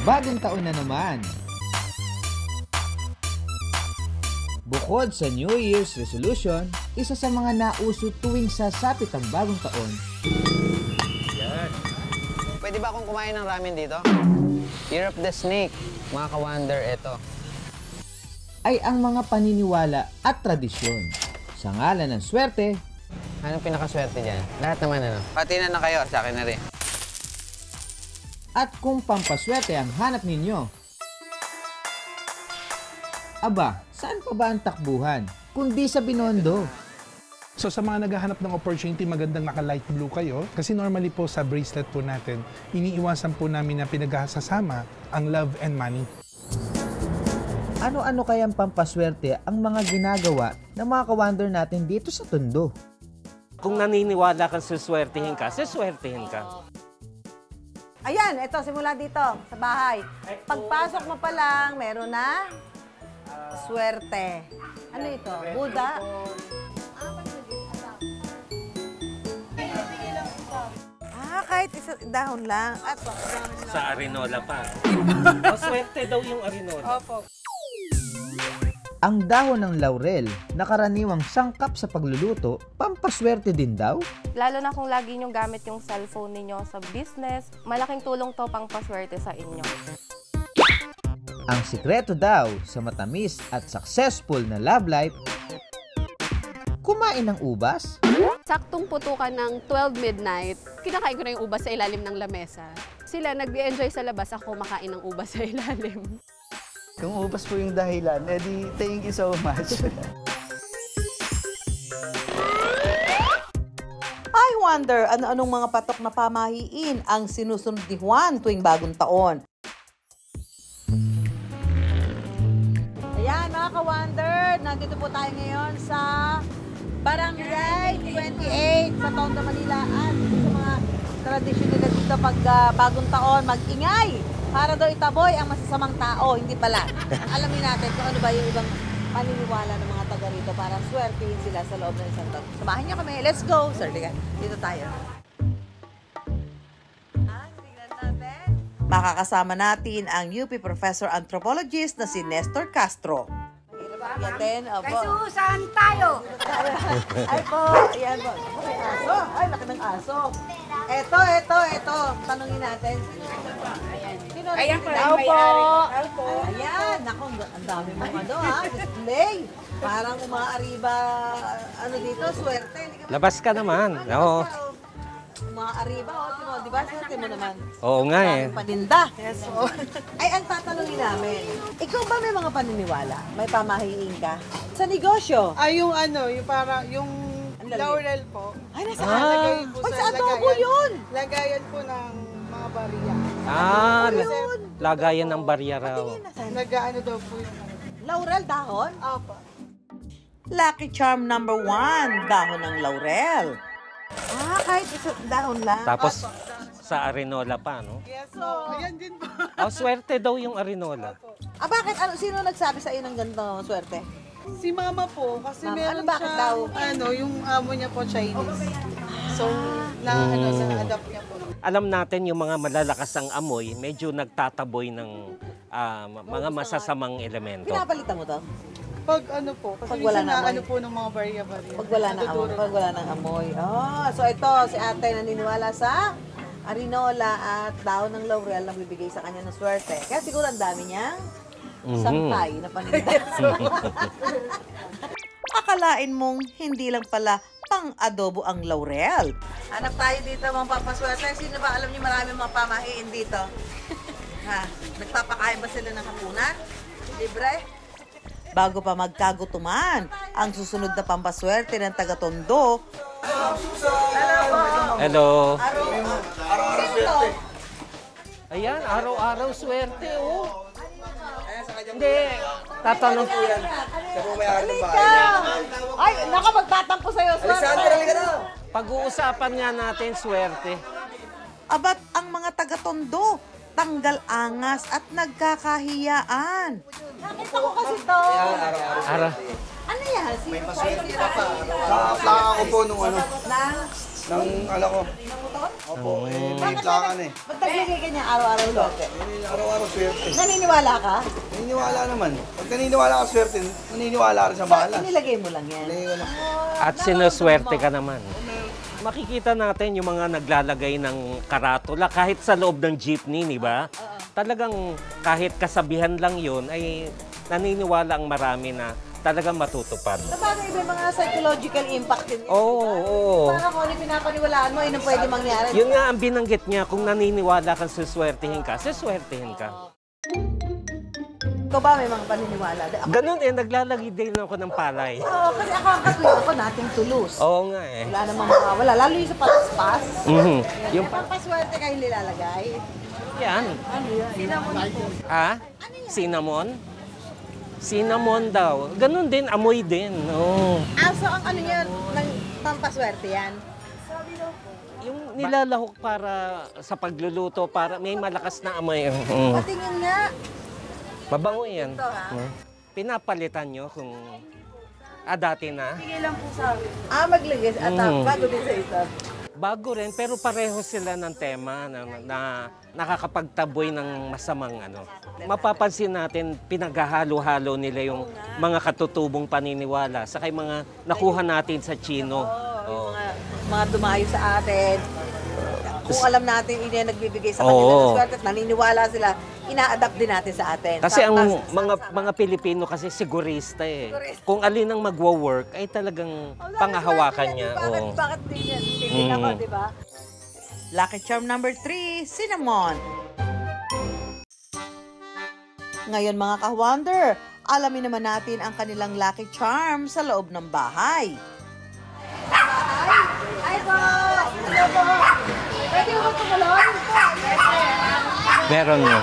bagong taon na naman. Bukod sa New Year's resolution, isa sa mga nauso tuwing sasapit ang bagong taon. Yan. Pwede ba akong kumain ng ramen dito? Year of the Snake. Mga ka-wonder, eto. Ay ang mga paniniwala at tradisyon. Sa ngalan ng swerte, Anong pinakaswerte dyan? Lahat naman ano? Pati na kayo, sa akin na rin. at kung pampaswerte ang hanap ninyo. Aba, saan pa ba ang takbuhan? Kundi sa Binondo. So sa mga naghahanap ng opportunity, magandang naka-light blue kayo. Kasi normally po sa bracelet po natin, iniiwasan po namin na pinaghahasasama ang love and money. Ano-ano kayang pampaswerte ang mga ginagawa ng mga ka-wonder natin dito sa Tondo? Kung naniniwala ka suswertihin ka, suswertihin ka. Ayan, ito, simula dito, sa bahay. Pagpasok mo pa lang, meron na swerte. Ano ito? Buddha? Kahit dahon lang. At Sa Arinola pa. O, swerte daw yung Arinola. Opo. Ang dahon ng laurel na karaniwang sangkap sa pagluluto, pampaswerte din daw? Lalo na kung lagi nyo gamit yung cellphone ninyo sa business, malaking tulong to pang paswerte sa inyo. Ang sikreto daw sa matamis at successful na love life, kumain ng ubas? Saktong putukan ng 12 midnight, kinakain ko na yung ubas sa ilalim ng lamesa. Sila nag-enjoy sa labas, ako makain ng ubas sa ilalim. Kung ubas po yung dahilan, edi thank you so much. I wonder, ano-anong mga patok na pamahiin ang sinusunod ni Juan tuwing bagong taon? Ayan, mga ka-wonder, nandito po tayo ngayon sa Barangay 28 sa Tondo, Manila. At sa mga tradisyon nila dito pag bagong taon, mag-ingay para daw itaboy ang masasamang tao. Hindi pala. Alamin natin kung ano ba yung ibang paniniwala ng mga taga rito para swertihin sila sa loob ng isang taon. Samahan niyo kami. Let's go, Sir Ligan. Dito tayo. Makakasama natin ang UP Professor Anthropologist na si Nestor Castro. Yatin, Kay Susan tayo! Ay po, ayan po. Ay, aso. Ay, laki ng aso. Ito. Tanungin natin. Ayan po, Tao po. Tao po. Ayan, naku, ang dami mong display. Parang umaariba, dito, swerte. Labas ka naman. Oo. Umaariba, di ba? Swerte mo naman. Oo nga eh. Maraming paninda. Yes, po. Ay, ang tatanungin namin, ikaw ba may mga paniniwala? May pamahiin ka? Sa negosyo? Ay, yung yung laurel po. Ay, nasa Lagay po sa adobo yun! Lagayan po ng mga bariya. Lagayan ng barya raw. Nag-ano daw po yung Laurel dahon? Opo. Lucky charm number 1, dahon ng laurel. Kahit dahon lang. Tapos sa Arinola pa, no? Yes, so, ayan din po. O, swerte daw yung Arinola. Bakit? Sino nagsabi sa iyo ng ganito swerte? Si mama po, kasi Mama, meron bakit siya, daw? yung amo niya po Chinese. So, sa-adapt niya po. Alam natin yung mga malalakas ang amoy, medyo nagtataboy ng mga masasamang elemento. Pinapalitan mo to? Pag wala na amoy. po ng mga bariya-bariya. Pag wala ng amoy. So ito, si ate naniniwala sa Arinola at dahon ng laurel na bibigay sa kanya ng swerte. Kaya siguro ang dami niyang sangkay na paninda. Akalain mong hindi lang pala pang-adobo ang laurel. Hanap tayo dito mga papaswerte. Sino ba alam niyo marami mga pamahiin dito? Nagpapakain ba sila ng hapunan? Libre? Bago pa magkagutuman, ang susunod na pampaswerte ng taga-Tondo. Hello. Araw-araw swerte. Ayan, araw-araw swerte, oh. Hindi, tatanong po yan. Ay, naku, magtatampo sa'yo, swerte. Pag-uusapan nga natin swerte. Abat ang mga taga-Tondo, tanggal angas at nagkakahiyaan. Nakita ko kasi to. Ara. Ano yan? May maswerte ka pa. Plaka ko po nung ano. Nang ko. Opo, Bakit plakan eh. Ba't nagbigay ka niya araw-araw swerte? Araw-araw swerte. Naniniwala ka? Naniniwala naman. Pag naniniwala ka swerte, naniniwala ka rin sa bahala. Inilagay mo lang yan. At sinuswerte ka naman. Makikita natin yung mga naglalagay ng karatula kahit sa loob ng jeepney, di ba? Talagang kahit kasabihan lang yun ay naniniwala ang marami na talagang matutupad. Sabagay may mga psychological impact din yan. Oo. Para kung ano pinapaniwalaan mo, yun ang pwede mangyari. Yun nga ang binanggit niya, kung naniniwala kang suswertihin ka, suswertihin ka. Ikaw ba may mga paniniwala? Ganun naglalagay din ako ng palay. Oo, kasi ako ang katuloy ako nating tulus. Oo nga eh. Wala namang mawawala, lalo yung sa paspas. Yung Pampaswerte kayo nilalagay. yan. Ano yan? Cinnamon po. Ha? Cinnamon? Cinnamon daw. Ganun din, amoy din. Oo. So ang ano yan, ng pampaswerte yan? Yung nilalahok para sa pagluluto, para may malakas na amoy. Patingin nga. Mabango yan. Ito ha? Pinapalitan nyo kung dati na. Sige lang po sa akin. Magligas at bago din sa isa. Bago rin, pero pareho sila ng tema na nakakapagtaboy ng masamang ano. Mapapansin natin, pinaghahalo-halo nila yung mga katutubong paniniwala sa kay mga nakuha natin sa Chino. Yung mga dumayo sa atin. Kung alam natin yun yung nagbibigay sa kanila ng swerte at naniniwala sila, ina-adapt din natin sa atin. Kasi ang mga Pilipino kasi sigurista eh. Kung alin ang magwo-work ay talagang pangahawakan niya. Bakit din yan? Hindi ako, di ba? Lucky charm number 3, cinnamon. Ngayon mga ka-wonder, alamin naman natin ang kanilang lucky charm sa loob ng bahay. Ay po! Ano po? Pwede mo tumulong? Meron mo.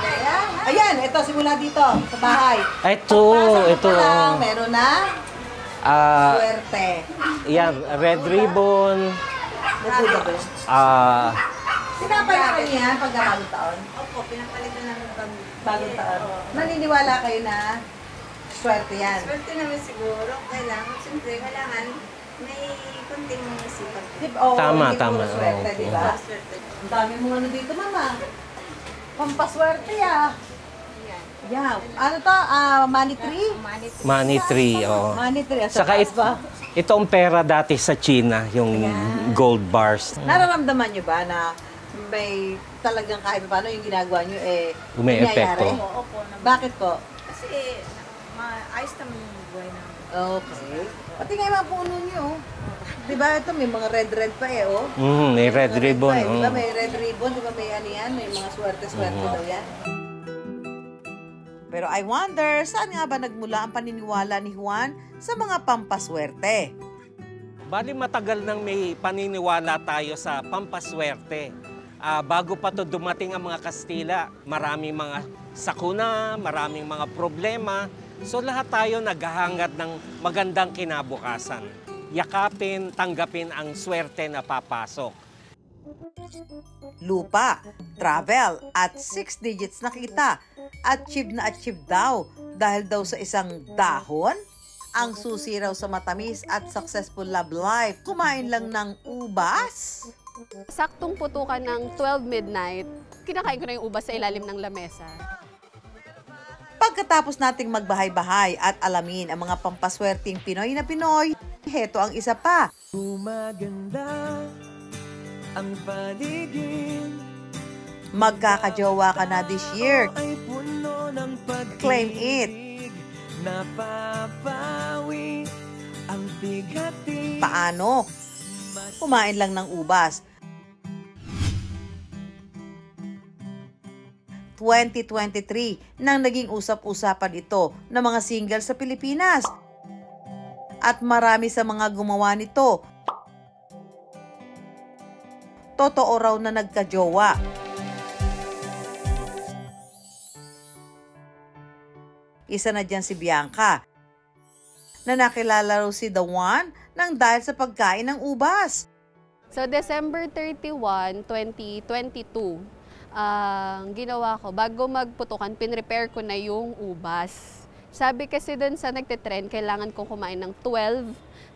Ayan, ito simula dito sa bahay. Ito. Meron na swerte. Yan, red ribbon. Pinapalitan niya pag bagong taon? Opo, pinapalitan namin pag bagong taon. Naniniwala kayo na swerte yan? Swerte naman siguro. Siyempre, kailangan may kunting sipag. Tama. Swerte, di ba? Ang dami mong ano dito, mama. Pampaswerte, Yeah. Ano to? Money tree? Money tree, oo. Money tree. Saka itong pera dati sa China, yung gold bars. Nararamdaman nyo ba na may talagang kahit paano yung ginagawa nyo may epekto? Opo. Bakit po? Kasi ayos naman yung buhay namin. Okay. Pati nga yung mga puno nyo. Diba ito may mga red pa oh. May red ribbon. Diba may red ribbon? Diba may ano yan? May mga swerte-swerte daw yan. Pero I wonder, saan nga ba nagmula ang paniniwala ni Juan sa mga pampaswerte? Bali matagal nang may paniniwala tayo sa pampaswerte. Bago pa to dumating ang mga Kastila, maraming mga sakuna, maraming mga problema. So lahat tayo naghahangad ng magandang kinabukasan. Yakapin, tanggapin ang swerte na papasok. Lupa, travel, at 6 digits na kita. Achieve na achieve daw dahil daw sa isang dahon. Ang susi raw sa matamis at successful love life. Kumain lang ng ubas. Saktong putukan ng 12 midnight, kinakain ko na yung ubas sa ilalim ng lamesa. Pagkatapos nating magbahay-bahay at alamin ang mga pampaswerteng Pinoy na Pinoy, heto ang isa pa. Gumaganda ang paligid. Magkakajowa ka na this year. Claim it. Napapawi ang bigati. Paano? Kumain lang ng ubas. 2023 nang naging usap-usapan ito ng mga single sa Pilipinas. At marami sa mga gumawa nito. Totoo raw na nagkajowa. Isa na dyan si Bianca, na nakilala raw si The One nang dahil sa pagkain ng ubas. So December 31, 2022, ang ginawa ko, bago magputukan, pinrepare ko na yung ubas. Sabi kasi dun sa nagtitrend, kailangan kong kumain ng 12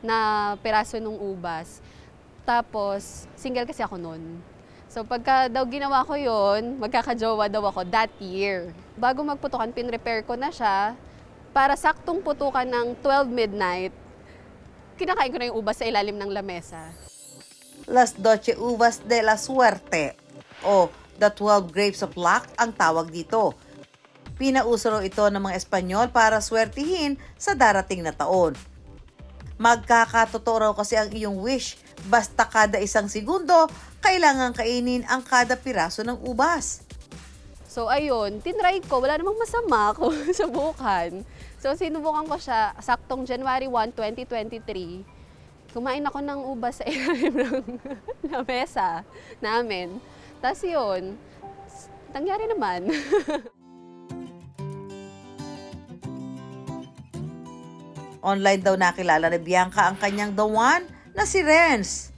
na piraso ng ubas. Tapos, single kasi ako nun. So pagka daw ginawa ko yun, magkakajowa daw ako that year. Bago magputukan, pinrepair ko na siya para saktong putukan ng 12 midnight. Kinakain ko na yung ubas sa ilalim ng lamesa. Las 12 uvas de la suerte o the 12 grapes of luck ang tawag dito. Pinauso ito ng mga Espanyol para swertihin sa darating na taon. Magkakatotoo raw kasi ang iyong wish, basta kada 1 segundo, kailangan kainin ang kada piraso ng ubas. So ayun, tinry ko, wala namang masama kung subukan. So sinubukan ko siya, saktong January 1, 2023. Kumain ako ng ubas sa ilalim ng lamesa namin. Tapos yun, nangyari naman. Online daw nakilala ni Bianca ang kanyang the one na si Renz.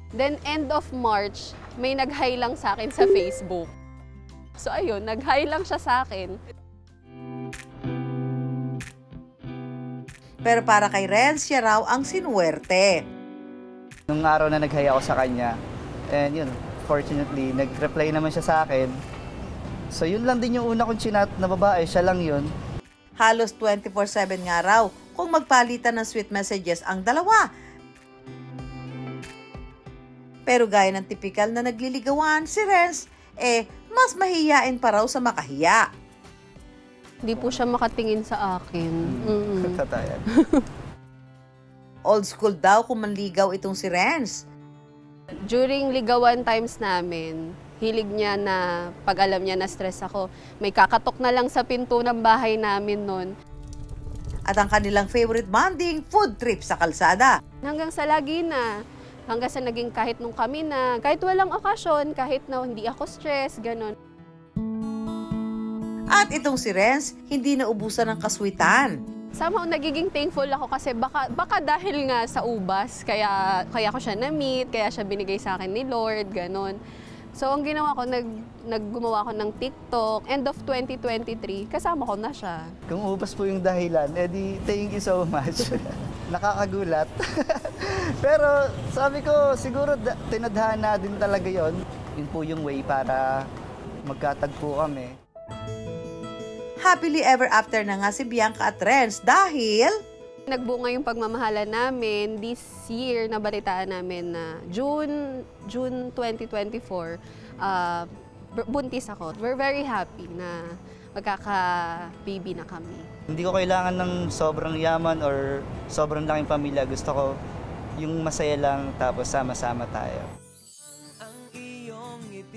Then end of March, may nag-hi lang sa akin sa Facebook. So ayun, nag-hi lang siya sa akin. Pero para kay Renz, siya raw ang sinuwerte. Nung araw na nag-hi ako sa kanya, and yun, fortunately, nag-reply naman siya sa akin. So yun lang din yung una kong chinat na babae, siya lang yun. Halos 24/7 nga raw kung magpalitan ng sweet messages ang dalawa. Pero gaya ng tipikal na nagliligawan, si Renz, mas mahihiyain pa raw sa makahiya. Hindi po siya makatingin sa akin. Tatayan. Old school daw kung manligaw itong si Renz. During ligawan times namin, hilig niya na pag alam niya na stress ako, may kakatok na lang sa pinto ng bahay namin nun. At ang kanilang favorite bonding, food trip sa kalsada. Hanggang sa lagi na, hanggang sa naging kahit nung kami na, kahit walang okasyon, kahit na hindi ako stress, ganon. At itong si Renz, hindi na ubusan ng kaswitan. Somehow nagiging thankful ako kasi baka dahil nga sa ubas, kaya ko siya na-meet, kaya siya binigay sa akin ni Lord, ganon. So ang ginawa ko, naggumawa ko ng TikTok. End of 2023, kasama ko na siya. Kung ubas po yung dahilan, edi thank you so much. Nakakagulat. Pero sabi ko, siguro tinadhana din talaga yon. Yun po yung way para magkatagpo kami. Happily ever after na nga si Bianca at Renz dahil nagbunga yung pagmamahala namin this year. Nabalitaan namin na June 2024, buntis ako. We're very happy na magkaka-baby na kami. Hindi ko kailangan ng sobrang yaman or sobrang laking pamilya. Gusto ko yung masaya lang tapos sama-sama tayo.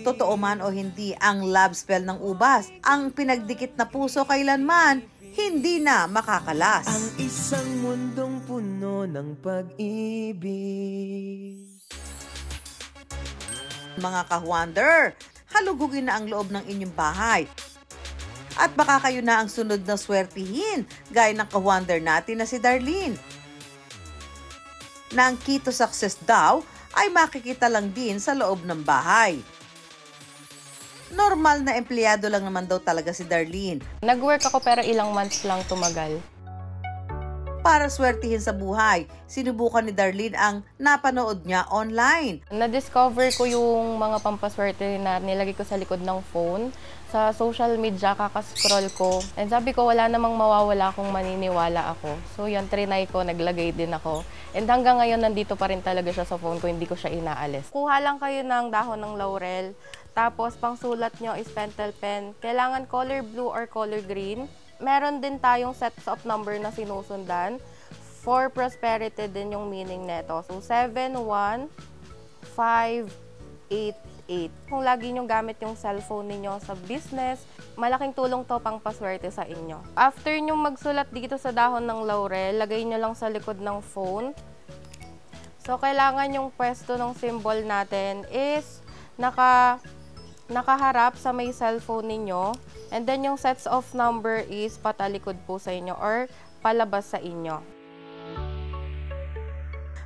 Totoo man o hindi ang love spell ng ubas, ang pinagdikit na puso kailanman hindi na makakalas. Ang isang mundong puno ng pag-ibig. Mga ka-wonder, halugugin na ang loob ng inyong bahay. At baka kayo na ang sunod na swertihin, gaya ng ka-wonder natin na si Darlene. Na ang key to success daw ay makikita lang din sa loob ng bahay. Normal na empleyado lang naman daw talaga si Darlene. Nag-work ako pero ilang months lang tumagal. Para swertihin sa buhay, sinubukan ni Darlene ang napanood niya online. Na-discover ko yung mga pampaswerte na nilagay ko sa likod ng phone. Sa social media, kakascroll ko. And sabi ko, wala namang mawawala kung maniniwala ako. So yun, trinay ko, naglagay din ako. And hanggang ngayon, nandito pa rin talaga siya sa phone ko, hindi ko siya inaalis. Kuha lang kayo ng dahon ng laurel. Tapos, pang sulat nyo is pentel pen. Kailangan color blue or color green. Meron din tayong sets of number na sinusundan. For prosperity din yung meaning neto. So, 71588. Kung lagi nyo gamit yung cellphone ninyo sa business, malaking tulong to pang paswerte sa inyo. After nyo magsulat dito sa dahon ng laurel, lagay nyo lang sa likod ng phone. So, kailangan yung pwesto ng symbol natin is nakaharap sa may cellphone ninyo. And then yung sets of number is patalikod po sa inyo or palabas sa inyo.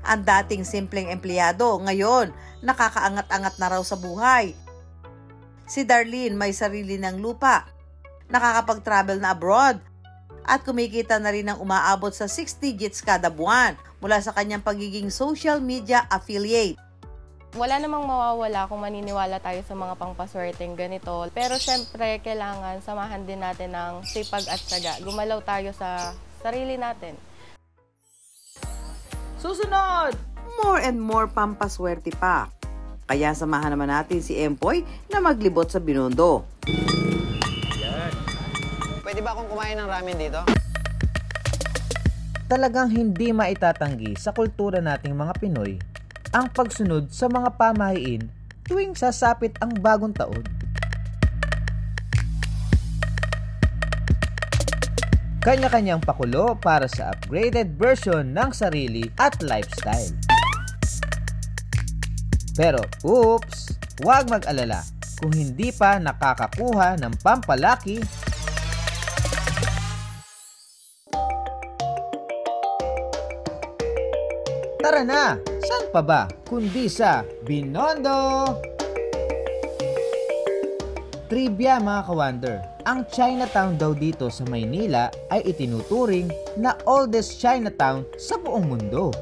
Ang dating simpleng empleyado, ngayon, nakakaangat-angat na raw sa buhay. Si Darlene may sarili ng lupa, nakakapag-travel na abroad, at kumikita na rin ng umaabot sa 6 digits kada buwan mula sa kanyang pagiging social media affiliate. Wala namang mawawala kung maniniwala tayo sa mga pangpaswerteng ganito. Pero syempre, kailangan samahan din natin ng sipag at tiyaga. Gumalaw tayo sa sarili natin. Susunod! More and more pampaswerte pa. Kaya samahan naman natin si Empoy na maglibot sa Binondo. Yan. Pwede ba akong kumain ng ramen dito? Talagang hindi maitatanggi sa kultura nating mga Pinoy ang pagsunod sa mga pamahiin tuwing sasapit ang bagong taon. Kanya-kanyang pakulo para sa upgraded version ng sarili at lifestyle. Pero oops, huwag mag-alala kung hindi pa nakakakuha ng pampalaki. Tara na! Saan pa ba kundi sa Binondo? Trivia mga ka-wonder, ang Chinatown daw dito sa Maynila ay itinuturing na oldest Chinatown sa buong mundo.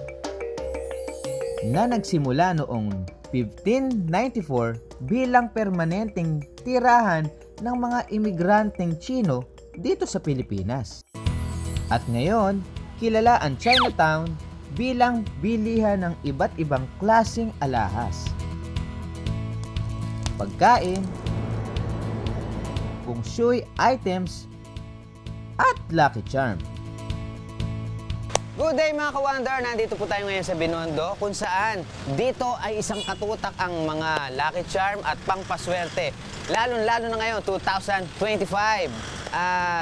Na nagsimula noong 1594 bilang permanenteng tirahan ng mga imigranteng Chino dito sa Pilipinas. At ngayon, kilala ang Chinatown bilang bilihan ng iba't ibang klaseng alahas, pagkain, feng shui items, at Lucky Charm. Good day mga ka-wonder! Nandito po tayo ngayon sa Binondo kung saan dito ay isang katutak ang mga Lucky Charm at pangpaswerte. Lalo-lalo na ngayon, 2025.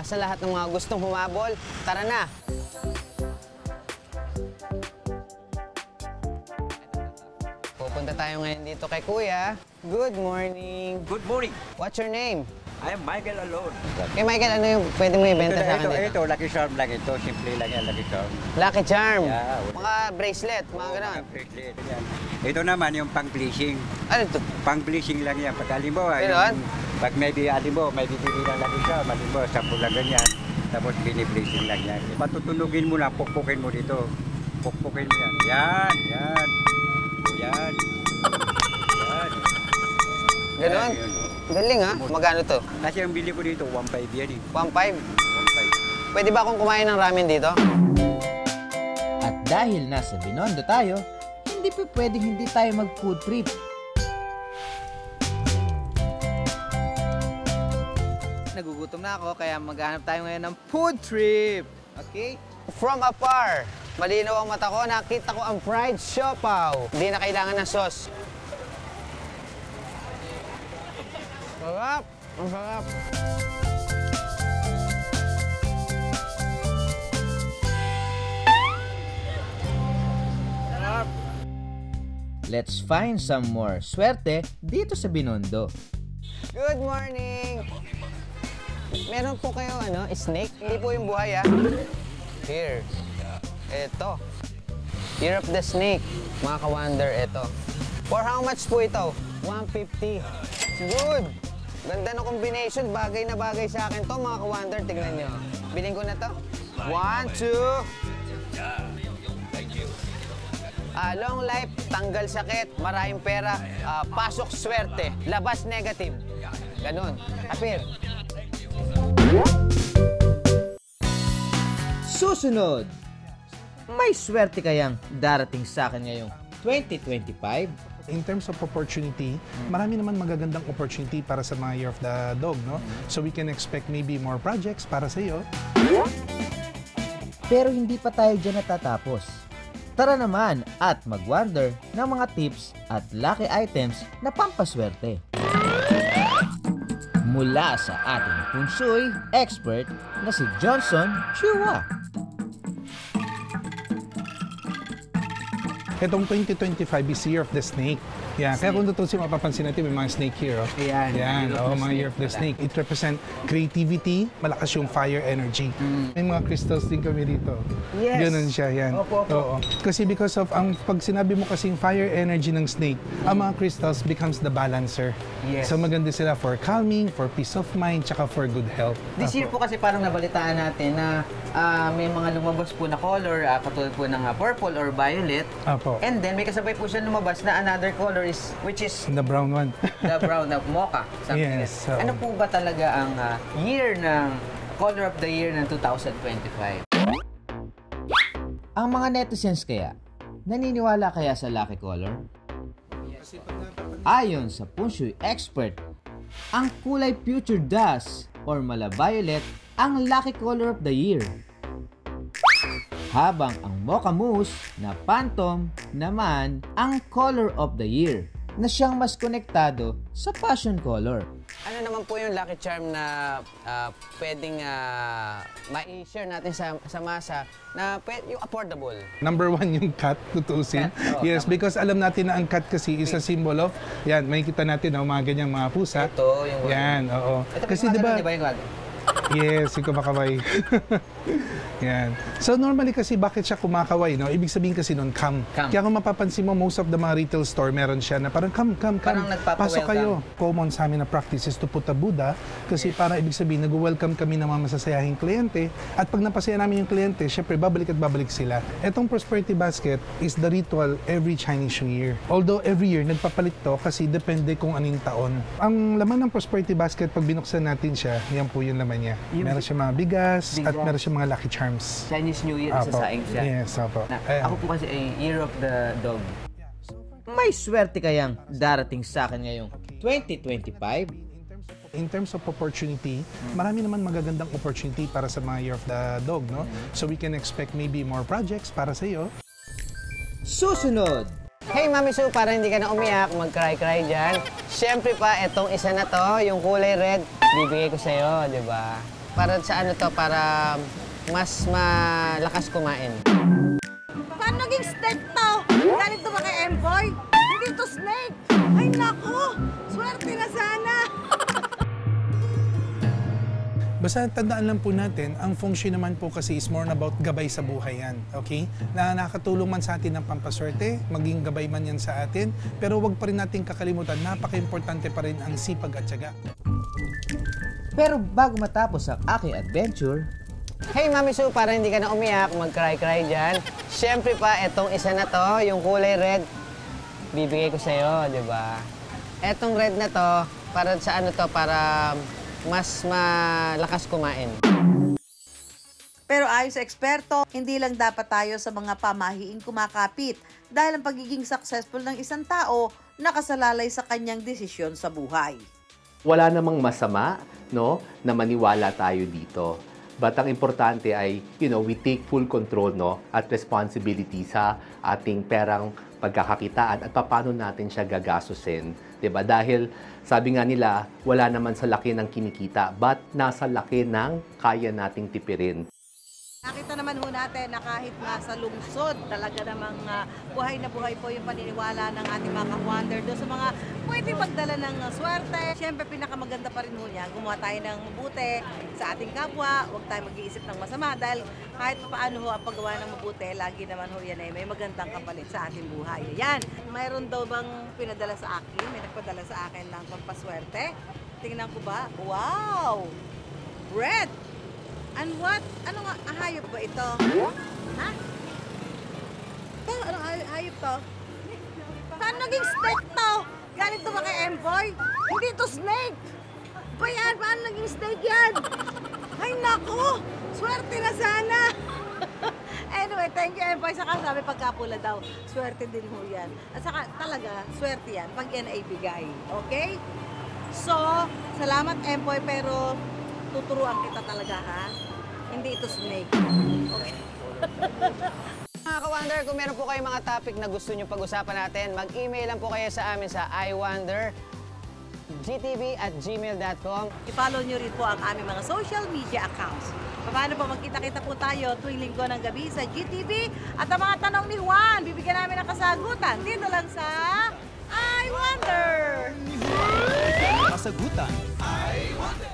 Sa lahat ng mga gustong humabol, tara na! Pupunta tayo ngayon dito kay Kuya. Good morning. Good morning. What's your name? I am Michael Alone. Kay Michael, ano yung pwede mo ibenta sa akin dito? Ito, Lucky Charm lang ito. Simple lang yan, Lucky Charm. Lucky Charm? Yeah. Mga bracelet, mga gano'n? Mga bracelet, yan. Ito naman yung pang-bleaching. Ano ito? Pang-bleaching lang yan. Pag alimbawa, pag may bibili ng Lucky Charm, alimbawa, 10 lang ganyan. Tapos bini-bleaching lang yan. Patutunugin mo lang, pukpukin mo dito. Pukpukin mo yan. Yan, yan. Yan. Yan. Ganon? Galing ha? Magkano to? Kasi ang bili ko dito, 1.5 yan eh. 1.5? 1.5. Pwede ba akong kumain ng ramen dito? At dahil nasa Binondo tayo, hindi pa pwedeng hindi tayo mag-food trip. Nagugutom na ako, kaya maghanap tayo ngayon ng food trip. Okay? From afar, malinaw ang mata ko, nakita ko ang fried siopaw. Hindi na kailangan ng sauce. Sarap! Ang sarap! Sarap! Let's find some more swerte dito sa Binondo. Good morning! Meron po kayo snake? Hindi po yung buhay Here. Ito. Year of the Snake. Mga ka-wonder, ito. For how much po ito? 150. Good! Ganda na combination. Bagay na bagay sa akin to mga ka-wonder. Tignan nyo. Biling ko na to. 1, 2. Long life, tanggal sakit, maraming pera, pasok swerte, labas negative. Ganun. Apir. Susunod! May swerte kayang darating sa akin ngayong 2025? In terms of opportunity, marami naman magagandang opportunity para sa mga Year of the Dog, no? So we can expect maybe more projects para sa iyo. Pero hindi pa tayo dyan natatapos. Tara naman at mag-wonder ng mga tips at lucky items na pampaswerte. Mula sa ating feng shui expert na si Johnson Chua. Itong 2025 is Year of the Snake. Yeah, kaya kung tutusin, mapapansin natin may mga snake here. Oh. Ayan. Mga Year of the Snake. It represent creativity, malakas yung fire energy. May mga crystals din kami dito. Yes. Ganun siya, yan. Opo. Oo. Kasi because of, pag sinabi mo kasing fire energy ng snake, ang mga crystals becomes the balancer. Yes. So maganda sila for calming, for peace of mind, tsaka for good health. This year po kasi parang nabalitaan natin na may mga lumabas po na color, katulad po ng purple or violet. Opo. And then, may kasabay po siya lumabas na another color which is The brown one. the brown na mocha. Yes. Ano po ba talaga ang year ng color of the year ng 2025? Ang mga netizens kaya, naniniwala kaya sa lucky color? Ayon sa feng shui expert, ang kulay future dust or mala violet ang lucky color of the year. Habang ang mocha mousse na phantom naman ang color of the year na siyang mas konektado sa passion color. Ano naman po yung lucky charm na pwedeng ma-share natin sa masa na yung affordable? Number 1 yung cat, tutusin. Yes, because alam natin na ang cat kasi is a symbol of, yan, makikita natin mga ganyang mga pusa. Ito, yung yan, oo. Ito, kasi diba, yes, yung kumakaway. Yan. So normally kasi bakit siya kumakaway, no? Ibig sabihin kasi nun, come. Kaya kung mapapansin mo, most of the mga retail store, meron siya na parang come. Parang Pasok kayo. Common sa amin na practice is to put a Buddha kasi para ibig sabihin, nag-welcome kami ng mga masasayahing kliyente at pag napasaya namin yung kliyente, syempre babalik at babalik sila. Etong prosperity basket is the ritual every Chinese New Year. Although every year, nagpapalit to kasi depende kung anong taon. Ang laman ng prosperity basket, pag binuksan natin siya, yan po yung laman niya. Meron siya mga bigas at meron siya mga lucky charms. Chinese New Year, isasaing siya. Yes, opo. Ako po kasi ay Year of the Dog. May swerte kayang darating sa akin ngayong 2025? In terms of opportunity, marami naman magagandang opportunity para sa mga Year of the Dog, no? So we can expect maybe more projects para sa iyo. Susunod! Hey Mami Sue, para hindi ka na umiyak, mag-cry-cry dyan. Siyempre pa, itong isa na to, yung kulay red, bibigay ko sa'yo, di ba? Para sa ano to, para mas malakas kumain. Paano naging steak to? Galing to ba kay Empoy? Hindi to snake! Ay naku! Swerte na sana! Basta tandaan lang po natin, ang feng shui naman po kasi is more about gabay sa buhay yan, okay? Na nakatulong man sa atin ng pampaswerte, maging gabay man yan sa atin, pero wag pa rin natin kakalimutan, napaka-importante pa rin ang sipag at tiyaga. Pero bago matapos ang aking adventure, Hey Mami Sue, para hindi ka na umiyak, mag-cry-cry dyan. Siyempre pa, itong isa na to, yung kulay red, bibigay ko sa'yo, di ba? Etong red na to, para sa ano to, para mas malakas kumain. Pero ayon sa eksperto, hindi lang dapat tayo sa mga pamahiing kumakapit dahil ang pagiging successful ng isang tao nakasalalay sa kanyang desisyon sa buhay. Wala namang masama, no, na maniwala tayo dito. But ang importante ay, we take full control, no, at responsibility sa ating perang pagkakakitaan at paano natin siya gagastusin. Diba? Dahil sabi nga nila, wala naman sa laki ng kinikita, but nasa laki ng kaya nating tipirin. Nakita naman ho natin na kahit nasa lungsod, talaga namang buhay na buhay po yung paniniwala ng ating mga ka-wonder doon sa mga pwede magdala ng swerte. Siyempre, pinakamaganda pa rin ho niya, gumawa tayo ng mabuti sa ating kapwa, huwag tayo mag-iisip ng masama dahil kahit paano ho ang paggawa ng mabuti, lagi naman ho yan ay may magandang kapalit sa ating buhay. Ayan, mayroon daw bang pinadala sa akin? May nagpadala sa akin ng pampaswerte. Tingnan ko ba? Wow! Red! And what? Ano nga? Hayop ba ito? Ha? Ito? Anong hayop to? Paano naging snake to? Galing to ba kay Empoy? Hindi to snake! Ba yan? Paano naging snake yan? Ay naku! Swerte na sana! Anyway, thank you Empoy. Saka sabi pagkapula daw, swerte din ho yan. At saka talaga, swerte yan pag yan ay bigay. Okay? So, salamat Empoy, pero tuturuan kita talaga, ha? Hindi ito snake. Okay. Mga ka-wonder, kung meron po kayong mga topic na gusto nyo pag-usapan natin, mag-email lang po kayo sa amin sa iwondergtv@gmail.com. I-follow nyo rin po ang aming mga social media accounts. Paano po magkita-kita po tayo tuwing linggo ng gabi sa GTV? At ang mga tanong ni Juan, bibigyan namin ng kasagutan dito lang sa I Wonder! kasagutan, I Wonder!